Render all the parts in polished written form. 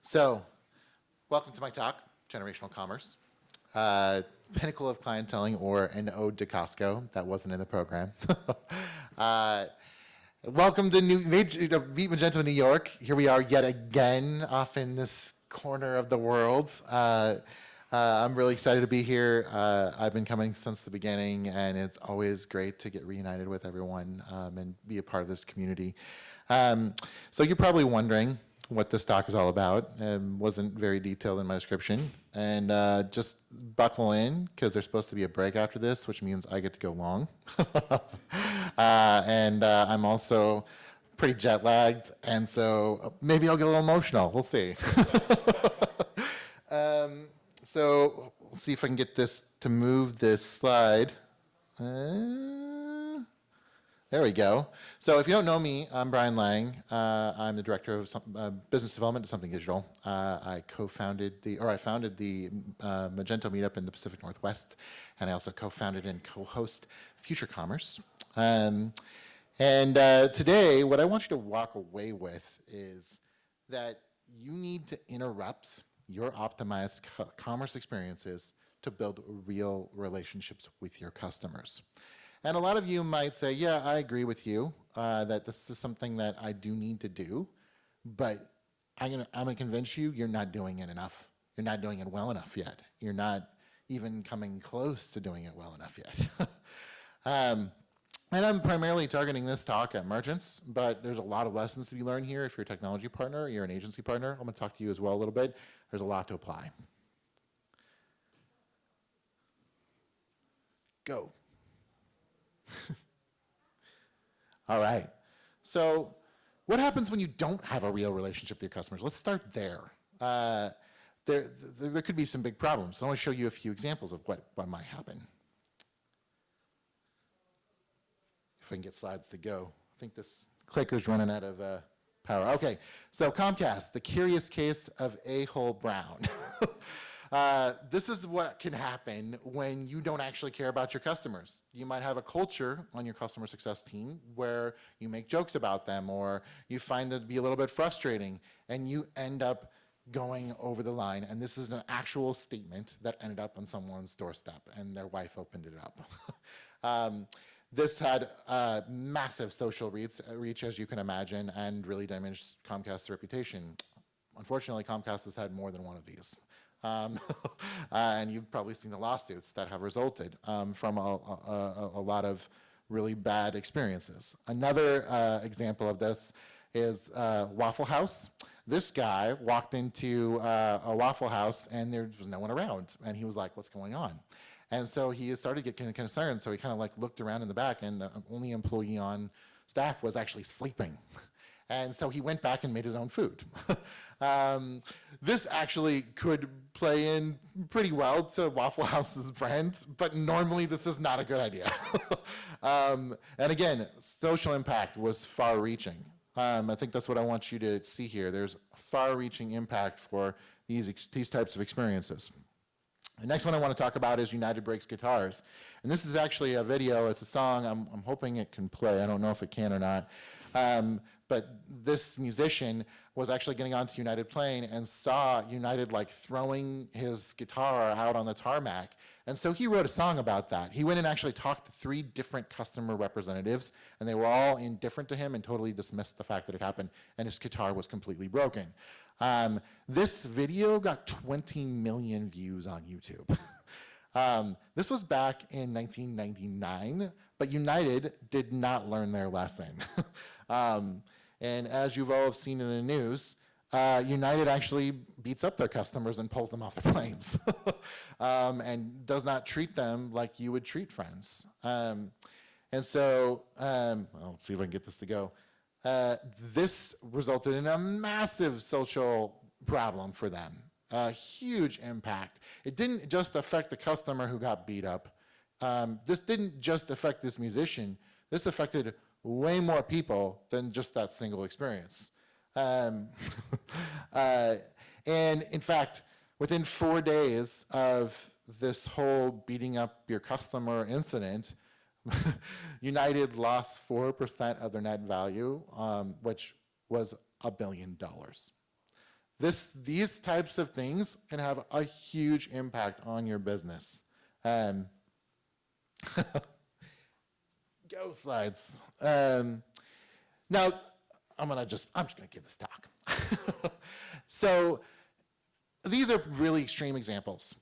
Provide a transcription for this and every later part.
So, welcome to my talk, Generational Commerce. Pinnacle of Clienteling, or an ode to Costco. That wasn't in the program. Welcome to Meet Magento, New York. Here we are yet again, off in this corner of the world. I'm really excited to be here. I've been coming since the beginning, and it's always great to get reunited with everyone and be a part of this community. So you're probably wondering what this talk is all about. It wasn't very detailed in my description. And just buckle in, because there's supposed to be a break after this, which means I get to go long. And I'm also pretty jet lagged, and so maybe I'll get a little emotional. We'll see. So we'll see if I can get this to move this slide. There we go. So if you don't know me, I'm Brian Lange. I'm the director of business development at Something Digital. I founded the Magento meetup in the Pacific Northwest, and I also co-founded and co-host Future Commerce. Today, what I want you to walk away with is that you need to interrupt your optimized commerce experiences to build real relationships with your customers. And a lot of you might say, yeah, I agree with you that this is something that I do need to do, but I'm gonna convince you you're not doing it enough. You're not doing it well enough yet. You're not even coming close to doing it well enough yet. And I'm primarily targeting this talk at merchants, but there's a lot of lessons to be learned here. If you're a technology partner, you're an agency partner, I'm gonna talk to you as well a little bit. There's a lot to apply. Go. All right. So what happens when you don't have a real relationship with your customers? Let's start there. There could be some big problems. So I want to show you a few examples of what might happen. If I can get slides to go. I think this clicker's running out of power. Okay, so Comcast, the curious case of A-hole Brown. This is what can happen when you don't actually care about your customers. You might have a culture on your customer success team where you make jokes about them, or you find it to be a little bit frustrating, and you end up going over the line. And this is an actual statement that ended up on someone's doorstep, and their wife opened it up. This had massive social reach, as you can imagine, and really damaged Comcast's reputation. Unfortunately, Comcast has had more than one of these. And you've probably seen the lawsuits that have resulted from a lot of really bad experiences. Another example of this is Waffle House. This guy walked into a Waffle House and there was no one around, and he was like, what's going on? And so he started getting concerned, so he kind of like looked around in the back, and the only employee on staff was actually sleeping. And so he went back and made his own food. This actually could play in pretty well to Waffle House's brand, but normally this is not a good idea. And again, social impact was far-reaching. I think that's what I want you to see here. There's far-reaching impact for these types of experiences. The next one I want to talk about is United Breaks Guitars. And this is actually a video. It's a song. I'm hoping it can play. I don't know if it can or not. But this musician was actually getting onto United plane and saw United like throwing his guitar out on the tarmac. And so he wrote a song about that. He went and actually talked to 3 different customer representatives, and they were all indifferent to him and totally dismissed the fact that it happened, and his guitar was completely broken. This video got 20 million views on YouTube. This was back in 1999, but United did not learn their lesson. And as you've all seen in the news, United actually beats up their customers and pulls them off their planes and does not treat them like you would treat friends. And so, I'll see if I can get this to go. This resulted in a massive social problem for them, a huge impact. It didn't just affect the customer who got beat up. This didn't just affect this musician. This affected way more people than just that single experience. And in fact, within 4 days of this whole beating up your customer incident, United lost 4% of their net value, which was $1 billion. These types of things can have a huge impact on your business. Go slides. Now, I'm just gonna give this talk. So these are really extreme examples,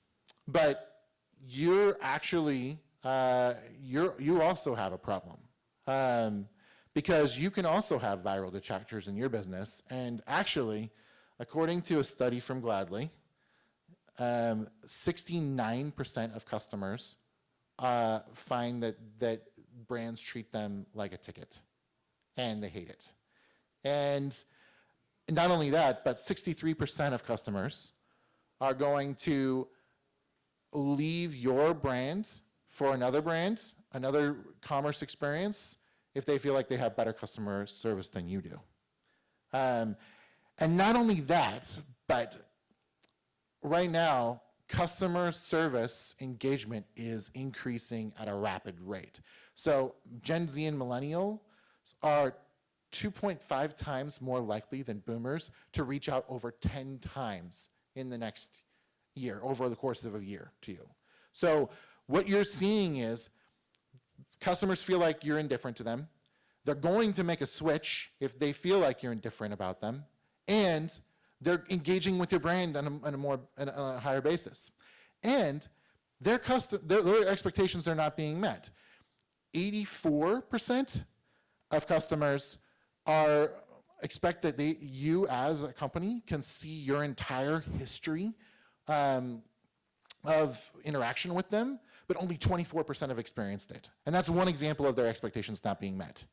but you're actually, you also have a problem. Because you can also have viral detractors in your business, and actually, according to a study from Gladly, 69% of customers find that brands treat them like a ticket, and they hate it. And not only that, but 63% of customers are going to leave your brand for another brand, another commerce experience, if they feel like they have better customer service than you do. And not only that, but right now, customer service engagement is increasing at a rapid rate. So Gen Z and millennials are 2.5 times more likely than boomers to reach out over 10 times in the next year, over the course of a year to you. So what you're seeing is customers feel like you're indifferent to them. They're going to make a switch if they feel like you're indifferent about them, and they're engaging with your brand on a higher basis. And their expectations are not being met. 84% of customers expect that you as a company can see your entire history of interaction with them, but only 24% have experienced it. And that's one example of their expectations not being met.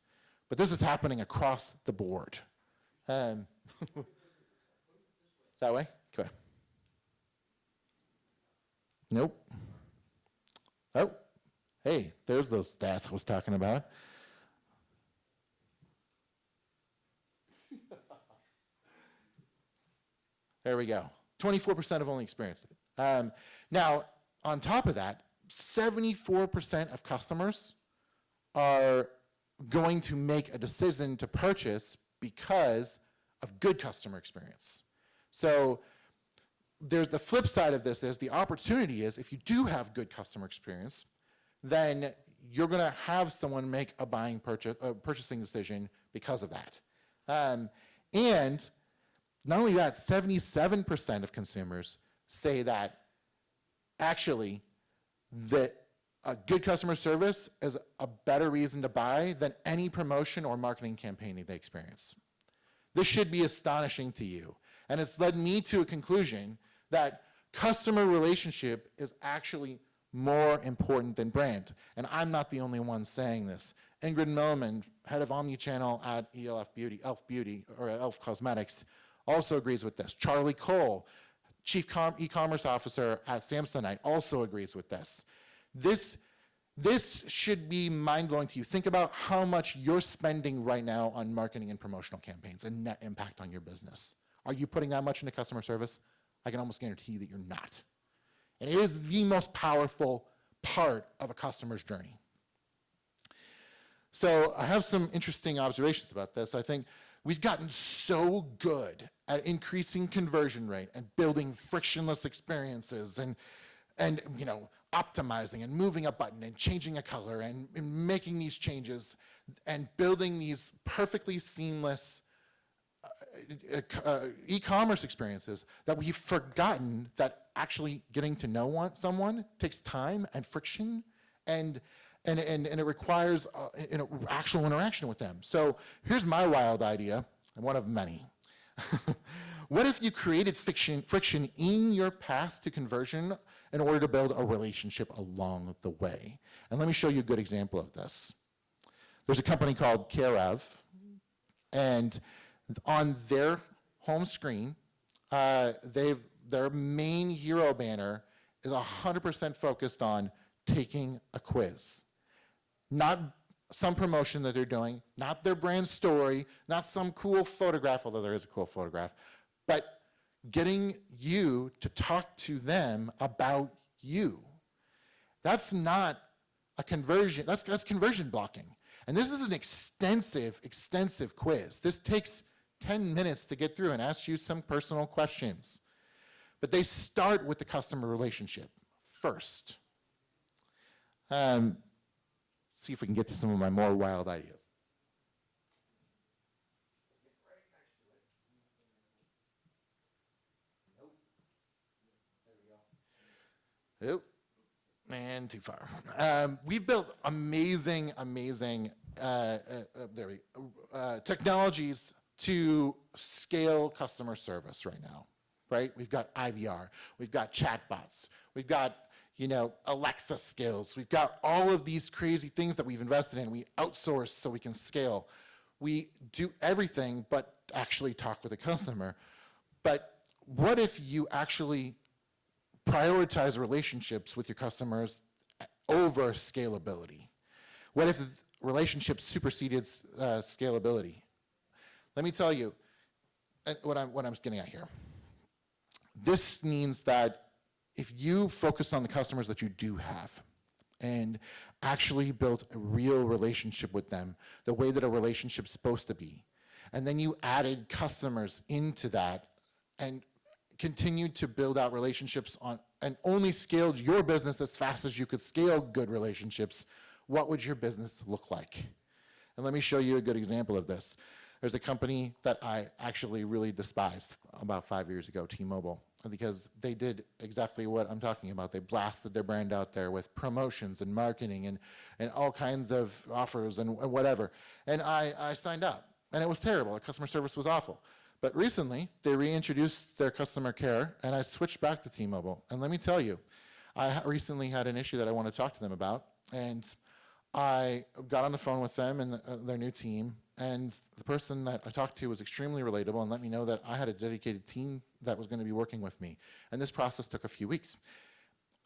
But this is happening across the board. That way? Okay. Nope. Oh, hey, there's those stats I was talking about. There we go. 24% have only experienced it. Now, on top of that, 74% of customers are going to make a decision to purchase because of good customer experience. So there's the flip side of this is the opportunity is if you do have good customer experience, then you're going to have someone make a purchasing decision because of that. And not only that, 77% of consumers say that actually that a good customer service is a better reason to buy than any promotion or marketing campaign they experience. This should be astonishing to you. And it's led me to a conclusion that customer relationship is actually more important than brand. And I'm not the only one saying this. Ingrid Milliman, head of omnichannel at Elf Beauty, or at Elf Cosmetics, also agrees with this. Charlie Cole, chief e-commerce officer at Samsonite, also agrees with this. This should be mind-blowing to you. Think about how much you're spending right now on marketing and promotional campaigns and net impact on your business. Are you putting that much into customer service? I can almost guarantee you that you're not. And it is the most powerful part of a customer's journey. So I have some interesting observations about this. I think we've gotten so good at increasing conversion rate and building frictionless experiences and optimizing and moving a button and changing a color and making these changes and building these perfectly seamless e-commerce experiences that we've forgotten that actually getting to know someone takes time and friction and it requires actual interaction with them. So here's my wild idea, and one of many. What if you created friction in your path to conversion in order to build a relationship along the way? And let me show you a good example of this. There's a company called CareOf, and on their home screen, their main hero banner is 100% focused on taking a quiz. Not some promotion that they're doing, not their brand story, not some cool photograph, although there is a cool photograph, but getting you to talk to them about you. That's not a conversion, that's conversion blocking. And this is an extensive quiz. This takes 10 minutes to get through and ask you some personal questions. But they start with the customer relationship first. See if we can get to some of my more wild ideas. Oh, man, too far. We've built amazing technologies to scale customer service right now, right? We've got IVR, we've got chatbots, we've got Alexa skills, we've got all of these crazy things that we've invested in. We outsource so we can scale. We do everything but actually talk with the customer. But what if you actually prioritize relationships with your customers over scalability? What if relationships superseded scalability? Let me tell you what I'm getting at here. This means that if you focus on the customers that you do have and actually build a real relationship with them, the way that a relationship's supposed to be, and then you added customers into that and continued to build out relationships on and only scaled your business as fast as you could scale good relationships, what would your business look like? And let me show you a good example of this. There's a company that I actually really despised about 5 years ago, T-Mobile, because they did exactly what I'm talking about. They blasted their brand out there with promotions and marketing and all kinds of offers and whatever. And I signed up, and it was terrible. The customer service was awful. But recently, they reintroduced their customer care, and I switched back to T-Mobile. And let me tell you, I recently had an issue that I want to talk to them about, and I got on the phone with them and their new team, and the person that I talked to was extremely relatable and let me know that I had a dedicated team that was going to be working with me. And this process took a few weeks.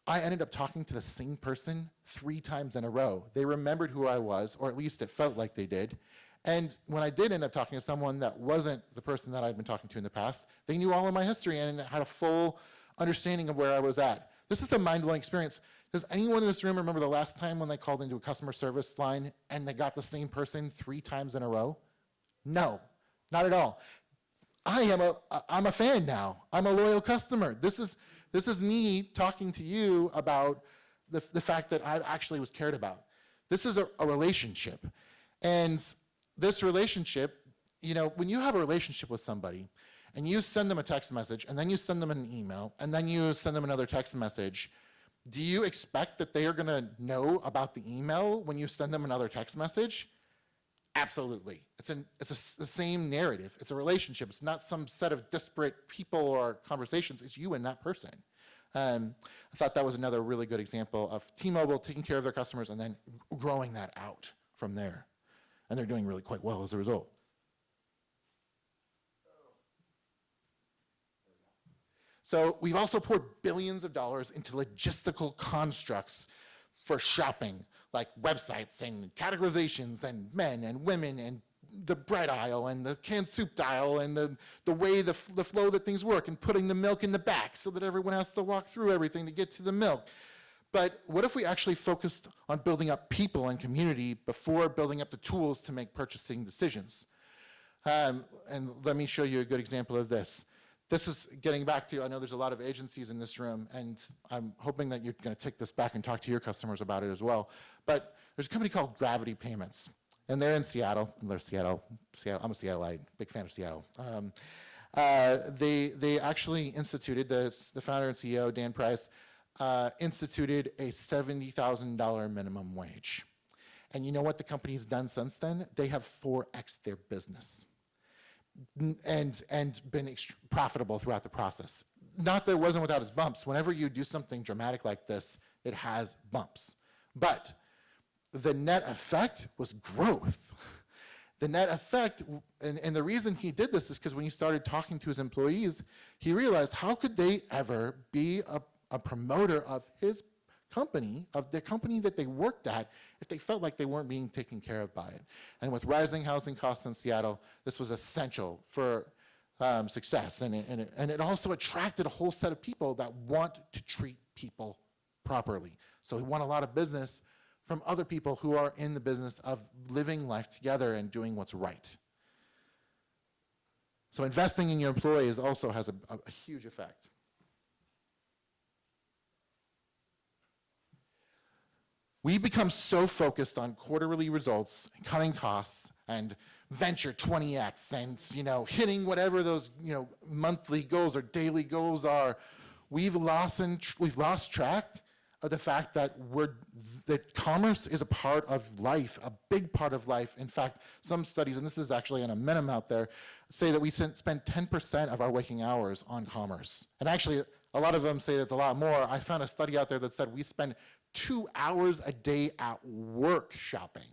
I ended up talking to the same person 3 times in a row. They remembered who I was, or at least it felt like they did. And when I did end up talking to someone that wasn't the person that I'd been talking to in the past, they knew all of my history and had a full understanding of where I was at. This is a mind-blowing experience. Does anyone in this room remember the last time when they called into a customer service line and they got the same person 3 times in a row? No, not at all. I'm a fan now. I'm a loyal customer. This is me talking to you about the fact that I actually was cared about. This is a relationship. And this relationship, when you have a relationship with somebody and you send them a text message and then you send them an email and then you send them another text message, do you expect that they are going to know about the email when you send them another text message? Absolutely. It's the same narrative. It's a relationship. It's not some set of disparate people or conversations. It's you and that person. I thought that was another really good example of T-Mobile taking care of their customers and then growing that out from there. And they're doing really quite well as a result. So we've also poured billions of dollars into logistical constructs for shopping, like websites and categorizations and men and women and the bread aisle and the canned soup aisle and the way the flow that things work and putting the milk in the back so that everyone has to walk through everything to get to the milk. But what if we actually focused on building up people and community before building up the tools to make purchasing decisions? And let me show you a good example of this. This is getting back to, I know there's a lot of agencies in this room, and I'm hoping that you're going to take this back and talk to your customers about it as well. But there's a company called Gravity Payments, and they're in Seattle. They're Seattle. I'm a Seattleite, big fan of Seattle. They actually instituted, the founder and CEO, Dan Price, instituted a $70,000 minimum wage. And you know what the company's done since then? They have 4x their business and been profitable throughout the process. Not that it wasn't without its bumps. Whenever you do something dramatic like this, it has bumps. But the net effect was growth. The net effect, and the reason he did this is because when he started talking to his employees, he realized how could they ever be a promoter of his company, of the company that they worked at, if they felt like they weren't being taken care of by it. And with rising housing costs in Seattle, this was essential for success. And it also attracted a whole set of people that want to treat people properly. So he won a lot of business from other people who are in the business of living life together and doing what's right. So investing in your employees also has a huge effect. We become so focused on quarterly results, cutting costs, and venture 20x, and hitting whatever those monthly goals or daily goals are. We've lost track of the fact that commerce is a part of life, a big part of life. In fact, some studies, and this is actually on a minimum out there, say that we spend 10% of our waking hours on commerce. And actually, a lot of them say that's a lot more. I found a study out there that said we spend 2 hours a day at work shopping.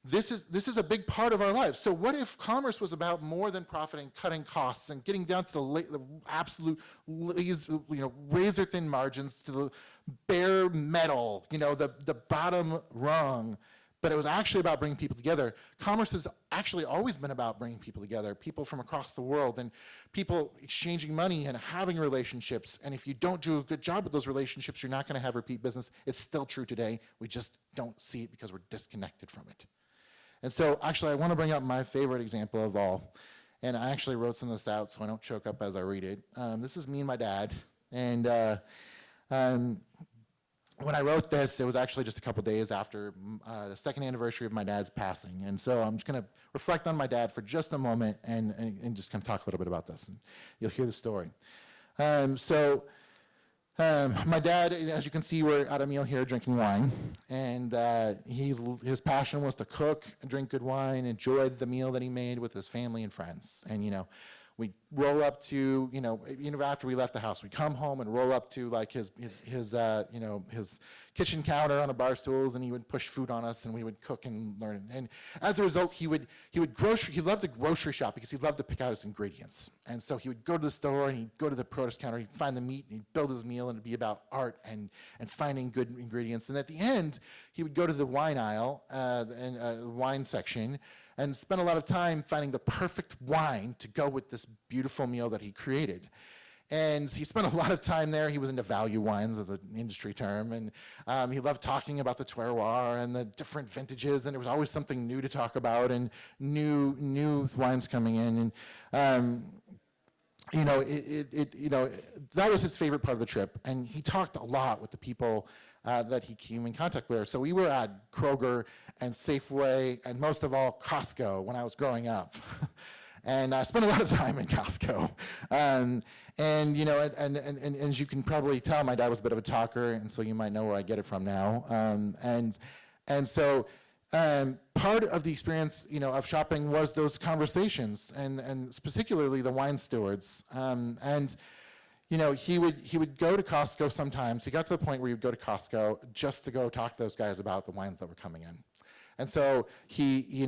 This is a big part of our lives. So what if commerce was about more than profiting, cutting costs, and getting down to the absolute razor thin margins, to the bare metal, the bottom rung, but it was actually about bringing people together. Commerce has actually always been about bringing people together, people from across the world, and people exchanging money and having relationships. And if you don't do a good job with those relationships, you're not going to have repeat business. It's still true today. We just don't see it because we're disconnected from it. And so actually, I want to bring up my favorite example of all. And I actually wrote some of this out so I don't choke up as I read it. This is me and my dad. And when I wrote this, it was actually just a couple days after the second anniversary of my dad's passing. And so I'm just going to reflect on my dad for just a moment and just kind of talk a little bit about this. And you'll hear the story. My dad, as you can see, we're at a meal here drinking wine. And his passion was to cook and drink good wine, enjoy the meal that he made with his family and friends. And, we roll up to, after we left the house, we come home and roll up to like his kitchen counter on the bar stools, and he would push food on us, and we would cook and learn. And as a result, he loved to grocery shop because he loved to pick out his ingredients. And so he would go to the store and he'd go to the produce counter, he'd find the meat, and he'd build his meal, and it'd be about art and finding good ingredients. And at the end, he would go to the wine aisle and wine section, and spent a lot of time finding the perfect wine to go with this beautiful meal that he created. And he spent a lot of time there. He was into value wines as an industry term, and he loved talking about the terroir and the different vintages, and there was always something new to talk about and new wines coming in. And that was his favorite part of the trip, and he talked a lot with the people that he came in contact with. So we were at Kroger and Safeway, and most of all, Costco when I was growing up. And I spent a lot of time in Costco. And as you can probably tell, my dad was a bit of a talker, and so you might know where I get it from now. So part of the experience, of shopping was those conversations, and particularly the wine stewards. He would go to Costco sometimes. He got to the point where he would go to Costco just to go talk to those guys about the wines that were coming in. And so he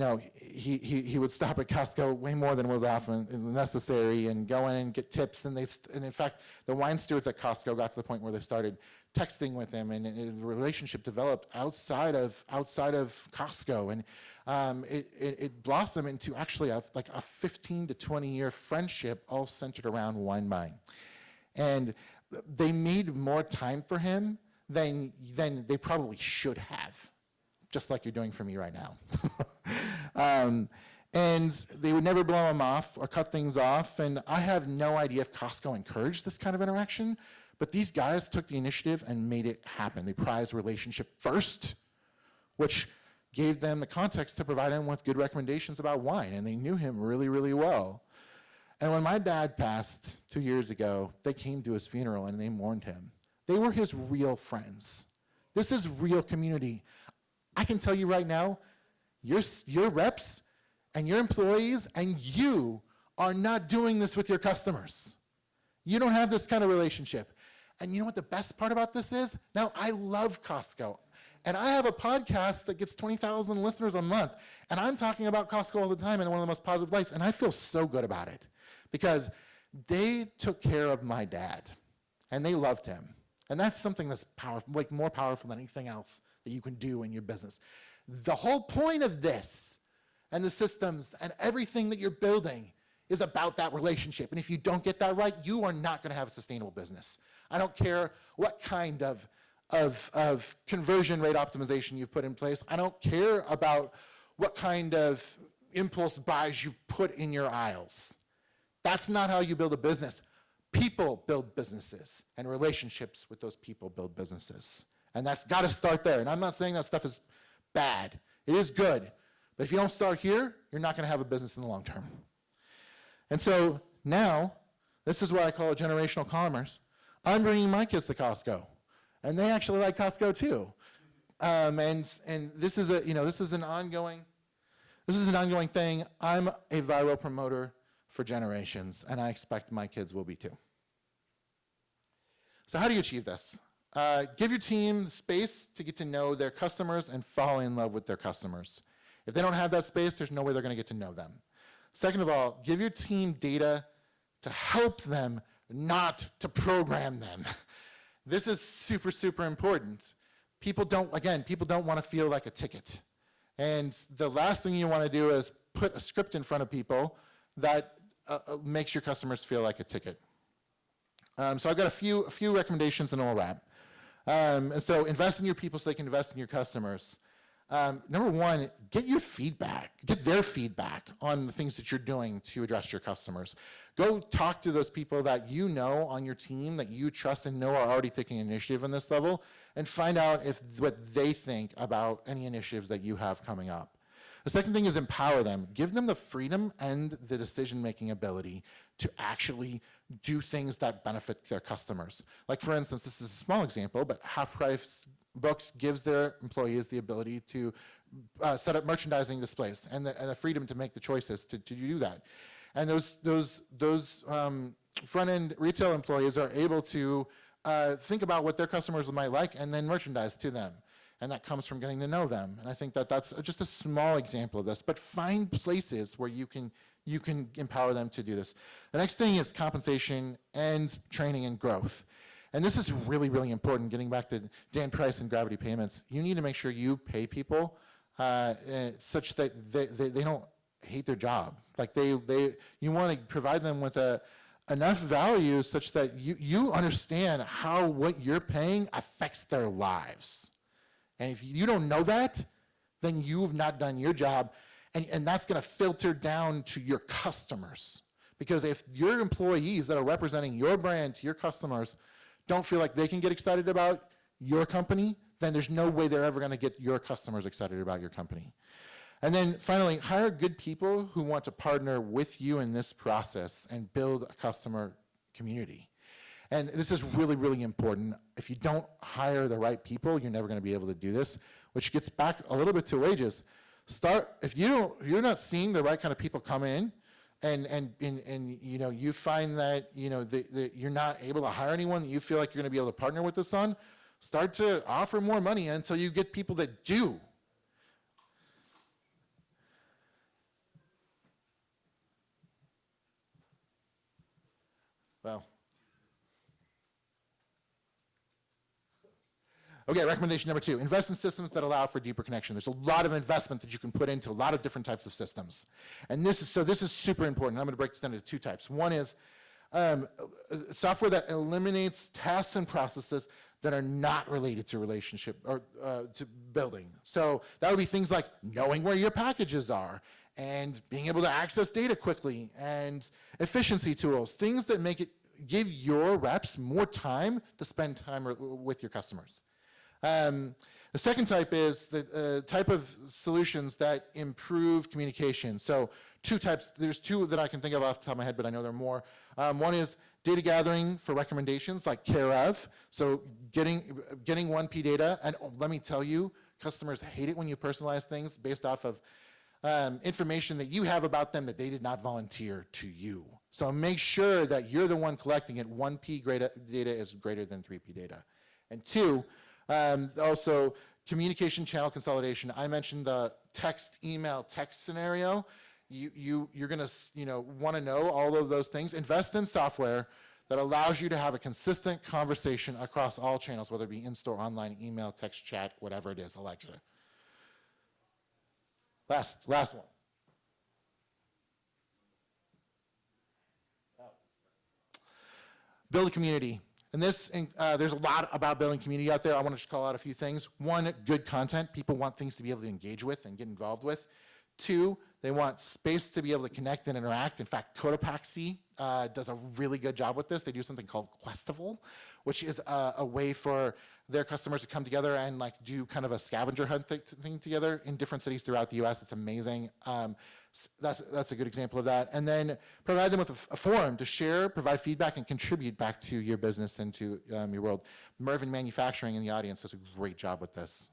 would stop at Costco way more than was often necessary, and go in and get tips. And in fact, the wine stewards at Costco got to the point where they started texting with him, and the relationship developed outside of Costco, and it blossomed into actually a 15 to 20 year friendship, all centered around wine buying. And they made more time for him than they probably should have, just like you're doing for me right now. And they would never blow him off or cut things off. And I have no idea if Costco encouraged this kind of interaction, but these guys took the initiative and made it happen. They prized relationship first, which gave them the context to provide him with good recommendations about wine, and they knew him really, really well. And when my dad passed 2 years ago, they came to his funeral and they mourned him. They were his real friends. This is real community. I can tell you right now, your reps and your employees and you are not doing this with your customers. You don't have this kind of relationship. And you know what the best part about this is? Now, I love Costco. And I have a podcast that gets 20,000 listeners a month. And I'm talking about Costco all the time in one of the most positive lights. And I feel so good about it, because they took care of my dad and they loved him. And that's something that's powerful, like more powerful than anything else that you can do in your business. The whole point of this and the systems and everything that you're building is about that relationship. And if you don't get that right, you are not going to have a sustainable business. I don't care what kind of conversion rate optimization you've put in place. I don't care about what kind of impulse buys you've put in your aisles. That's not how you build a business. People build businesses, and relationships with those people build businesses. And that's got to start there. And I'm not saying that stuff is bad. It is good. But if you don't start here, you're not going to have a business in the long term. And so now, this is what I call a generational commerce. I'm bringing my kids to Costco, and they actually like Costco too. And this is an ongoing thing. I'm a viral promoter for generations, and I expect my kids will be too. So how do you achieve this? Give your team space to get to know their customers and fall in love with their customers. If they don't have that space, there's no way they're going to get to know them. Second of all, give your team data to help them, not to program them. This is super, super important. People don't want to feel like a ticket. And the last thing you want to do is put a script in front of people that makes your customers feel like a ticket. So I've got a few recommendations and then we'll wrap. And so invest in your people so they can invest in your customers. Number one, get their feedback on the things that you're doing to address your customers. Go talk to those people that you know on your team that you trust and know are already taking initiative on this level, and find out what they think about any initiatives that you have coming up. The second thing is empower them. Give them the freedom and the decision-making ability to actually do things that benefit their customers. Like, for instance, this is a small example, but Half Price Books gives their employees the ability to set up merchandising displays and the freedom to make the choices to do that. And those front-end retail employees are able to think about what their customers might like and then merchandise to them. And that comes from getting to know them. And I think that that's just a small example of this, but find places where you can empower them to do this. The next thing is compensation and training and growth. And this is really, really important, getting back to Dan Price and Gravity Payments. You need to make sure you pay people such that they don't hate their job. Like you want to provide them with enough value such that you understand how what you're paying affects their lives. And if you don't know that, then you've not done your job. And that's going to filter down to your customers. Because if your employees that are representing your brand to your customers don't feel like they can get excited about your company, then there's no way they're ever going to get your customers excited about your company. And then finally, hire good people who want to partner with you in this process and build a customer community. And this is really, really important. If you don't hire the right people, you're never going to be able to do this, which gets back a little bit to wages. If you're not seeing the right kind of people come in, and you find that you're not able to hire anyone that you feel like you're going to be able to partner with this on, start to offer more money until you get people that do. Well. Okay, recommendation number 2, invest in systems that allow for deeper connection. There's a lot of investment that you can put into a lot of different types of systems. And this is super important. I'm going to break this down into 2 types. One is software that eliminates tasks and processes that are not related to relationship or to building. So that would be things like knowing where your packages are and being able to access data quickly and efficiency tools, things that give your reps more time to spend time with your customers. The second type is the type of solutions that improve communication. So 2 types, there's 2 that I can think of off the top of my head, but I know there are more. One is data gathering for recommendations like care of. So getting 1P data, and let me tell you, customers hate it when you personalize things based off of information that you have about them that they did not volunteer to you. So make sure that you're the one collecting it. 1P data is greater than 3P data. And 2, also, communication channel consolidation. I mentioned the email, text scenario. You're going to want to know all of those things. Invest in software that allows you to have a consistent conversation across all channels, whether it be in-store, online, email, text, chat, whatever it is, Alexa. Last one. Build a community. And there's a lot about building community out there. I want to just call out a few things. 1, good content. People want things to be able to engage with and get involved with. 2, they want space to be able to connect and interact. In fact, Cotopaxi does a really good job with this. They do something called Questival, which is a way for their customers to come together and like do kind of a scavenger hunt thing together in different cities throughout the US. It's amazing. That's a good example of that. And then provide them with a forum to share, provide feedback, and contribute back to your business and to your world. Mervyn Manufacturing in the audience does a great job with this.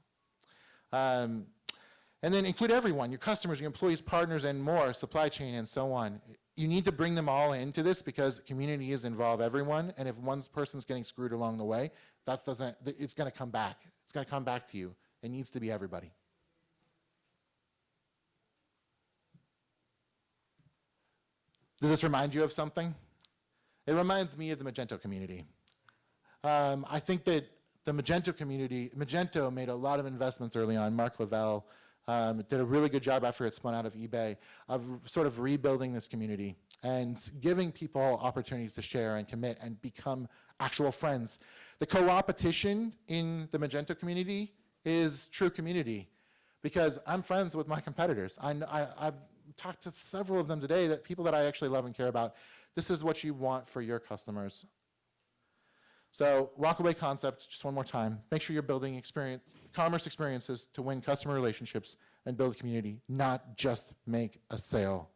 And then include everyone, your customers, your employees, partners, and more, supply chain, and so on. You need to bring them all into this because communities involve everyone, and if one person's getting screwed along the way, it's going to come back. It's going to come back to you. It needs to be everybody. Does this remind you of something? It reminds me of the Magento community. I think that the Magento made a lot of investments early on. Mark Lavelle did a really good job after it spun out of eBay of sort of rebuilding this community and giving people opportunities to share and commit and become actual friends. The co-opetition in the Magento community is true community because I'm friends with my competitors. I've talked to several of them today, that people that I actually love and care about. This is what you want for your customers. So walkaway concept, just one more time. Make sure you're building commerce experiences to win customer relationships and build community, not just make a sale,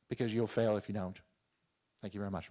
because you'll fail if you don't. Thank you very much.